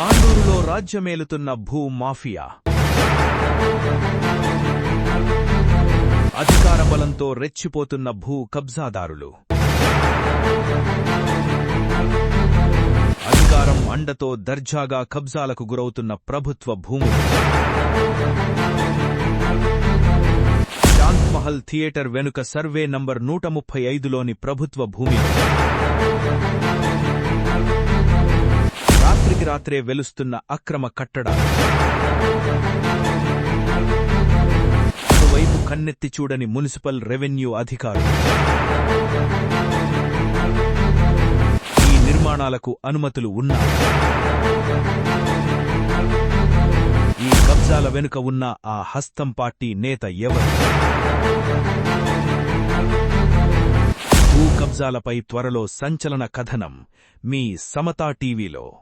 తాండూరులో రాజ్యమేలుతున్న భూ మాఫియా. అధికార బలంతో రెచ్చిపోతున్న భూ కబ్జాదారులు. అధికారం అండతో దర్జాగా కబ్జాలకు గురవుతున్న ప్రభుత్వ భూములు. శాంతమహల్ థియేటర్ వెనుక సర్వే నంబర్ 135లోని ప్రభుత్వ భూమి. రాత్రికి రాత్రే వెలుస్తున్న అక్రమ కట్టడాలు. మరోవైపు కన్నెత్తి చూడని మున్సిపల్ రెవెన్యూ అధికారులు. ఈ నిర్మాణాలకు అనుమతులు ఉన్నాయి. ఈ కబ్జాల వెనుక ఉన్న ఆ హస్తం పార్టీ నేత ఎవరు? భూ కబ్జాలపై త్వరలో సంచలన కథనం మీ సమతా టీవీలో.